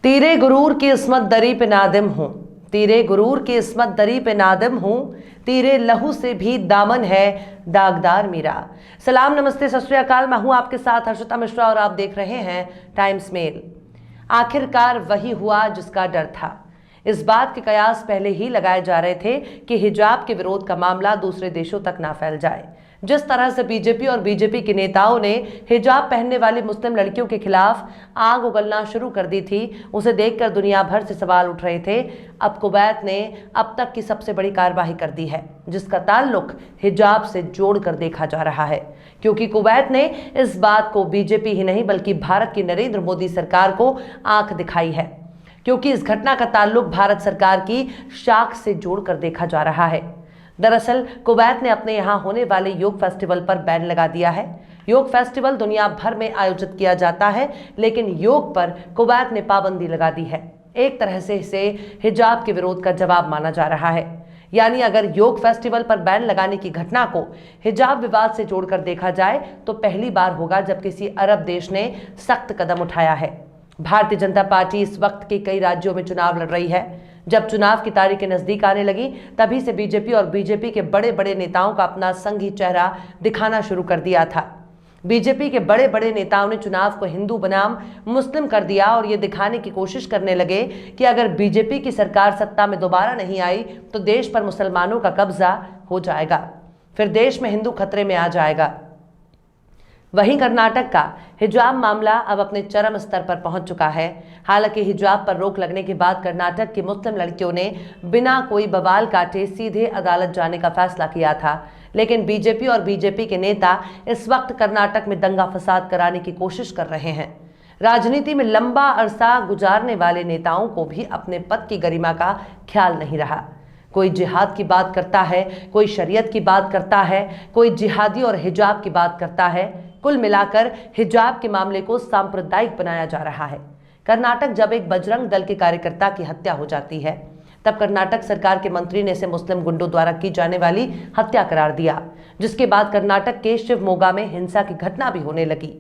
तीरे गुरूर की इस्मत दरी पे नादिम हूँ, तीरे गुरूर की इस्मत दरी पे नादिम हूँ, तीरे लहू से भी दामन है दागदार मेरा। सलाम, नमस्ते, सत श्री अकाल। मैं हूँ आपके साथ हर्षिता मिश्रा और आप देख रहे हैं टाइम्स मेल। आखिरकार वही हुआ जिसका डर था। इस बात के कयास पहले ही लगाए जा रहे थे कि हिजाब के विरोध का मामला दूसरे देशों तक ना फैल जाए। जिस तरह से बीजेपी और बीजेपी के नेताओं ने हिजाब पहनने वाली मुस्लिम लड़कियों के खिलाफ आग उगलना शुरू कर दी थी, उसे देखकर दुनिया भर से सवाल उठ रहे थे। अब कुवैत ने अब तक की सबसे बड़ी कार्रवाई कर दी है, जिसका ताल्लुक हिजाब से जोड़कर देखा जा रहा है, क्योंकि कुवैत ने इस बात को बीजेपी ही नहीं बल्कि भारत की नरेंद्र मोदी सरकार को आंख दिखाई है, क्योंकि इस घटना का ताल्लुक भारत सरकार की शाख से जोड़कर देखा जा रहा है। दरअसल कुवैत ने अपने यहाँ होने वाले योग फेस्टिवल पर बैन लगा दिया है। योग फेस्टिवल दुनिया भर में आयोजित किया जाता है, लेकिन योग पर कुवैत ने पाबंदी लगा दी है। एक तरह से इसे हिजाब के विरोध का जवाब माना जा रहा है। यानी अगर योग फेस्टिवल पर बैन लगाने की घटना को हिजाब विवाद से जोड़कर देखा जाए तो पहली बार होगा जब किसी अरब देश ने सख्त कदम उठाया है। भारतीय जनता पार्टी इस वक्त के कई राज्यों में चुनाव लड़ रही है। जब चुनाव की तारीखें नजदीक आने लगी, तभी से बीजेपी और बीजेपी के बड़े बड़े नेताओं का अपना संघी चेहरा दिखाना शुरू कर दिया था। बीजेपी के बड़े बड़े नेताओं ने चुनाव को हिंदू बनाम मुस्लिम कर दिया और ये दिखाने की कोशिश करने लगे कि अगर बीजेपी की सरकार सत्ता में दोबारा नहीं आई तो देश पर मुसलमानों का कब्जा हो जाएगा, फिर देश में हिंदू खतरे में आ जाएगा। वहीं कर्नाटक का हिजाब मामला अब अपने चरम स्तर पर पहुंच चुका है। हालांकि हिजाब पर रोक लगने के बाद कर्नाटक की मुस्लिम लड़कियों ने बिना कोई बवाल काटे सीधे अदालत जाने का फैसला किया था, लेकिन बीजेपी और बीजेपी के नेता इस वक्त कर्नाटक में दंगा फसाद कराने की कोशिश कर रहे हैं। राजनीति में लंबा अरसा गुजारने वाले नेताओं को भी अपने पद की गरिमा का ख्याल नहीं रहा। कोई जिहाद की बात करता है, कोई शरीयत की बात करता है, कोई जिहादी और हिजाब की बात करता है। कुल मिलाकर हिजाब के मामले को सांप्रदायिक बनाया जा रहा है। कर्नाटक जब एक बजरंग दल के कार्यकर्ता की हत्या हो जाती है, तब कर्नाटक सरकार के मंत्री ने इसे मुस्लिम गुंडों द्वारा की जाने वाली हत्या करार दिया, जिसके बाद कर्नाटक के शिवमोगा में हिंसा की घटना भी होने लगी।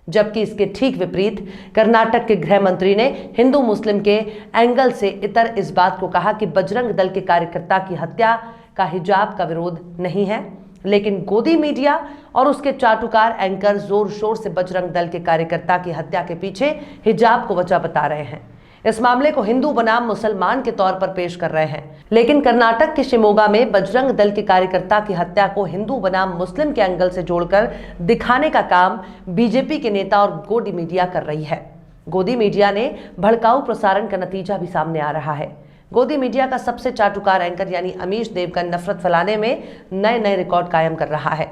जबकि इसके ठीक विपरीत कर्नाटक के गृह मंत्री ने हिंदू मुस्लिम के एंगल से इतर इस बात को कहा कि बजरंग दल के कार्यकर्ता की हत्या का हिजाब का विरोध नहीं है, लेकिन गोदी मीडिया और उसके चाटुकार एंकर जोर शोर से बजरंग दल के कार्यकर्ता की हत्या के पीछे हिजाब को वजह बता रहे हैं। इस मामले को हिंदू बनाम मुसलमान के तौर पर पेश कर रहे हैं, लेकिन कर्नाटक के शिमोगा में बजरंग दल के कार्यकर्ता की हत्या को हिंदू बनाम मुस्लिम के एंगल से जोड़कर दिखाने का काम बीजेपी के नेता और गोदी मीडिया कर रही है। गोदी मीडिया ने भड़काऊ प्रसारण का नतीजा भी सामने आ रहा है। गोदी मीडिया का सबसे चाटुकार एंकर यानी अमीश देवगन नफरत फैलाने में नए नए रिकॉर्ड कायम कर रहा है।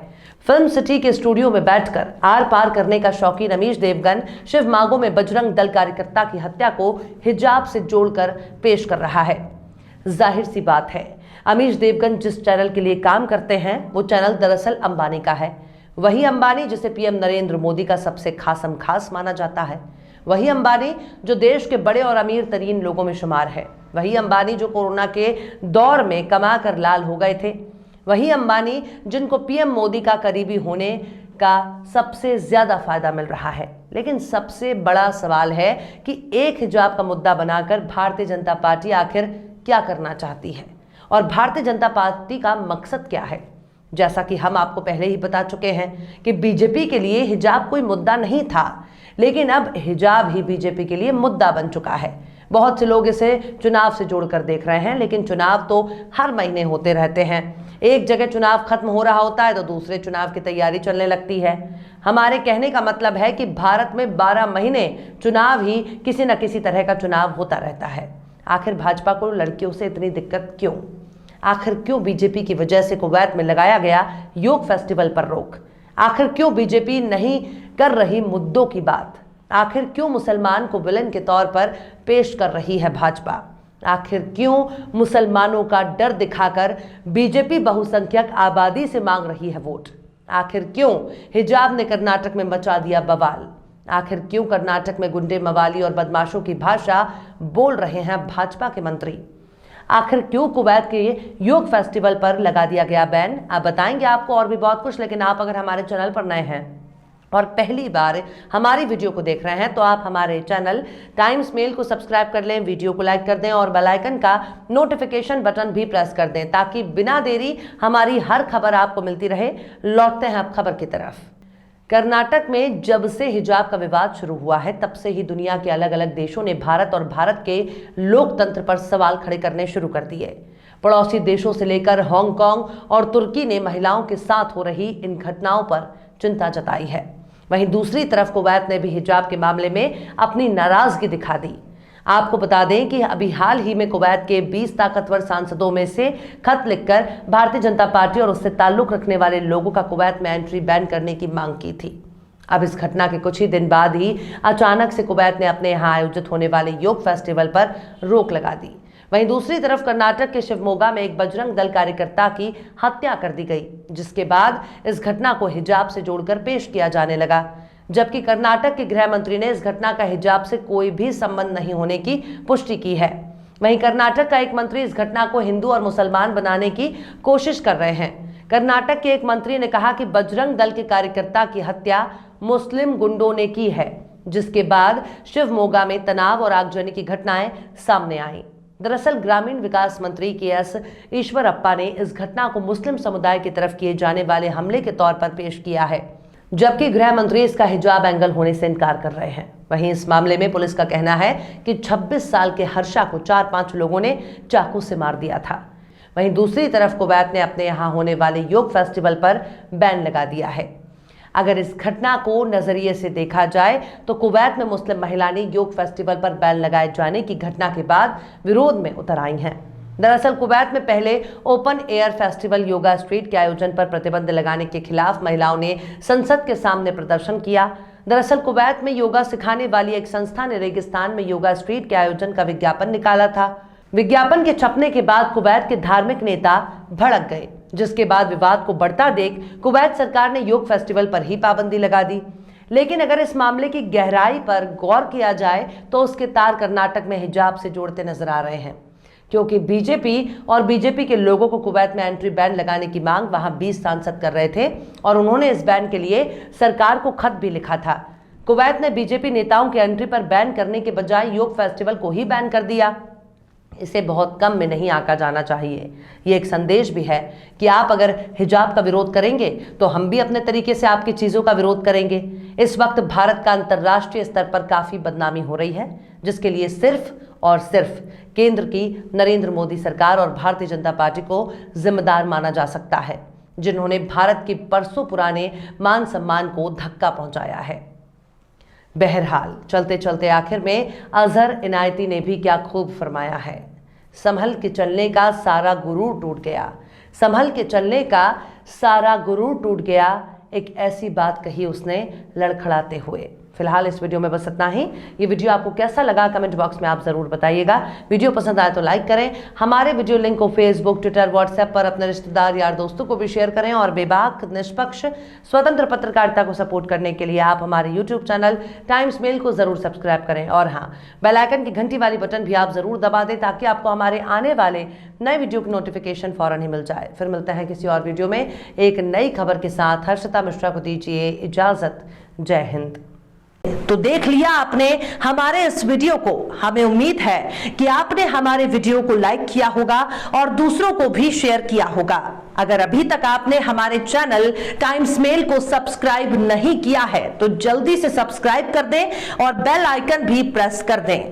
फिल्म सिटी के स्टूडियो में बैठकर आर पार करने का शौकीन अमीश देवगन शिव मागो में बजरंग दल कार्यकर्ता की हत्या को हिजाब से जोड़कर पेश कर रहा है। जाहिर सी बात है, अमीश देवगन जिस चैनल के लिए काम करते हैं वो चैनल दरअसल अंबानी का है। वही अंबानी जिसे पीएम नरेंद्र मोदी का सबसे खासम खास माना जाता है। वही अंबानी जो देश के बड़े और अमीर तरीन लोगों में शुमार है। वही अंबानी जो कोरोना के दौर में कमा कर लाल हो गए थे। वही अंबानी जिनको पीएम मोदी का करीबी होने का सबसे ज्यादा फायदा मिल रहा है। लेकिन सबसे बड़ा सवाल है कि एक हिजाब का मुद्दा बनाकर भारतीय जनता पार्टी आखिर क्या करना चाहती है और भारतीय जनता पार्टी का मकसद क्या है। जैसा कि हम आपको पहले ही बता चुके हैं कि बीजेपी के लिए हिजाब कोई मुद्दा नहीं था, लेकिन अब हिजाब ही बीजेपी के लिए मुद्दा बन चुका है। बहुत से लोग इसे चुनाव से जोड़कर देख रहे हैं, लेकिन चुनाव तो हर महीने होते रहते हैं। एक जगह चुनाव खत्म हो रहा होता है तो दूसरे चुनाव की तैयारी चलने लगती है। हमारे कहने का मतलब है कि भारत में 12 महीने चुनाव ही किसी न किसी तरह का चुनाव होता रहता है। आखिर भाजपा को लड़कियों से इतनी दिक्कत क्यों? आखिर क्यों बीजेपी की वजह से कुवैत में लगाया गया योग फेस्टिवल पर रोक? आखिर क्यों बीजेपी नहीं कर रही मुद्दों की बात? आखिर क्यों मुसलमान को विलन के तौर पर पेश कर रही है भाजपा? आखिर क्यों मुसलमानों का डर दिखाकर बीजेपी बहुसंख्यक आबादी से मांग रही है वोट? आखिर क्यों हिजाब ने कर्नाटक में मचा दिया बवाल? आखिर क्यों कर्नाटक में गुंडे, मवाली और बदमाशों की भाषा बोल रहे हैं भाजपा के मंत्री? आखिर क्यों कुवैत के योग फेस्टिवल पर लगा दिया गया बैन? आप बताएंगे आपको और भी बहुत कुछ, लेकिन आप अगर हमारे चैनल पर नए हैं और पहली बार हमारी वीडियो को देख रहे हैं तो आप हमारे चैनल टाइम्स मेल को सब्सक्राइब कर लें, वीडियो को लाइक कर दें और बेल आइकन का नोटिफिकेशन बटन भी प्रेस कर दें ताकि बिना देरी हमारी हर खबर आपको मिलती रहे। लौटते हैं अब खबर की तरफ। कर्नाटक में जब से हिजाब का विवाद शुरू हुआ है तब से ही दुनिया के अलग अलग देशों ने भारत और भारत के लोकतंत्र पर सवाल खड़े करने शुरू कर दिए। पड़ोसी देशों से लेकर हांगकांग और तुर्की ने महिलाओं के साथ हो रही इन घटनाओं पर चिंता जताई है। वहीं दूसरी तरफ कुवैत ने भी हिजाब के मामले में अपनी नाराजगी दिखा दी। आपको बता दें कि अभी हाल ही में कुवैत के 20 ताकतवर सांसदों में से खत लिखकर भारतीय जनता पार्टी और उससे ताल्लुक रखने वाले लोगों का कुवैत में एंट्री बैन करने की मांग की थी। अब इस घटना के कुछ ही दिन बाद ही अचानक से कुवैत ने अपने यहाँ आयोजित होने वाले योग फेस्टिवल पर रोक लगा दी। वहीं दूसरी तरफ कर्नाटक के शिवमोगा में एक बजरंग दल कार्यकर्ता की हत्या कर दी गई, जिसके बाद इस घटना को हिजाब से जोड़कर पेश किया जाने लगा, जबकि कर्नाटक के गृह मंत्री ने इस घटना का हिजाब से कोई भी संबंध नहीं होने की पुष्टि की है। वहीं कर्नाटक का एक मंत्री इस घटना को हिंदू और मुसलमान बनाने की कोशिश कर रहे हैं। कर्नाटक के एक मंत्री ने कहा कि बजरंग दल के कार्यकर्ता की हत्या मुस्लिम गुंडों ने की है, जिसके बाद शिवमोगा में तनाव और आगजनी की घटनाएं सामने आई। दरअसल ग्रामीण विकास मंत्री के.एस. ईश्वरप्पा ने इस घटना को मुस्लिम समुदाय की तरफ किए जाने वाले हमले के तौर पर पेश किया है, जबकि गृह मंत्री इसका हिजाब एंगल होने से इनकार कर रहे हैं। वहीं इस मामले में पुलिस का कहना है कि 26 साल के हर्षा को 4-5 लोगों ने चाकू से मार दिया था। वहीं दूसरी तरफ कुवैत ने अपने यहाँ होने वाले योग फेस्टिवल पर बैन लगा दिया है। अगर इस घटना को नजरिए से देखा जाए तो कुवैत में मुस्लिम महिला ने योग फेस्टिवल पर बैन लगाए जाने की घटना के बाद विरोध में उतर आई हैं। दरअसल कुवैत में पहले open air festival yoga street के आयोजन पर प्रतिबंध लगाने के खिलाफ महिलाओं ने संसद के सामने प्रदर्शन किया। दरअसल कुवैत में योगा सिखाने वाली एक संस्था ने रेगिस्तान में योगा स्ट्रीट के आयोजन का विज्ञापन निकाला था। विज्ञापन के छपने के बाद कुवैत के धार्मिक नेता भड़क गए, जिसके बाद विवाद को बढ़ता देख कुवैत सरकार ने योग फेस्टिवल पर ही पाबंदी लगा दी। लेकिन अगर इस मामले की गहराई पर गौर किया जाए तो उसके तार कर्नाटक में हिजाब से जोड़ते नजर आ रहे हैं, क्योंकि बीजेपी के लोगों को कुवैत में एंट्री बैन लगाने की मांग वहां 20 सांसद कर रहे थे और उन्होंने इस बैन के लिए सरकार को खत भी लिखा था। कुवैत ने बीजेपी नेताओं की एंट्री पर बैन करने के बजाय योग फेस्टिवल को ही बैन कर दिया। इसे बहुत कम में नहीं आंका जाना चाहिए। ये एक संदेश भी है कि आप अगर हिजाब का विरोध करेंगे तो हम भी अपने तरीके से आपकी चीज़ों का विरोध करेंगे। इस वक्त भारत का अंतर्राष्ट्रीय स्तर पर काफ़ी बदनामी हो रही है, जिसके लिए सिर्फ और सिर्फ केंद्र की नरेंद्र मोदी सरकार और भारतीय जनता पार्टी को जिम्मेदार माना जा सकता है, जिन्होंने भारत के बरसों पुराने मान सम्मान को धक्का पहुंचाया है। बहरहाल चलते चलते आखिर में अजहर इनायती ने भी क्या खूब फरमाया है। संभल के चलने का सारा गुरूर टूट गया, संभल के चलने का सारा गुरूर टूट गया, एक ऐसी बात कही उसने लड़खड़ाते हुए। फिलहाल इस वीडियो में बस इतना ही। ये वीडियो आपको कैसा लगा कमेंट बॉक्स में आप जरूर बताइएगा। वीडियो पसंद आए तो लाइक करें। हमारे वीडियो लिंक को फेसबुक, ट्विटर, व्हाट्सएप पर अपने रिश्तेदार, यार, दोस्तों को भी शेयर करें और बेबाक, निष्पक्ष, स्वतंत्र पत्रकारिता को सपोर्ट करने के लिए आप हमारे यूट्यूब चैनल टाइम्स मेल को जरूर सब्सक्राइब करें और हाँ, बेल आइकन की घंटी वाली बटन भी आप जरूर दबा दें ताकि आपको हमारे आने वाले नए वीडियो की नोटिफिकेशन फौरन ही मिल जाए। फिर मिलते हैं किसी और वीडियो में एक नई खबर के साथ। हर्षिता मिश्रा को दीजिए इजाजत। जय हिंद। तो देख लिया आपने हमारे इस वीडियो को। हमें उम्मीद है कि आपने हमारे वीडियो को लाइक किया होगा और दूसरों को भी शेयर किया होगा। अगर अभी तक आपने हमारे चैनल टाइम्स मेल को सब्सक्राइब नहीं किया है तो जल्दी से सब्सक्राइब कर दें और बेल आइकन भी प्रेस कर दें।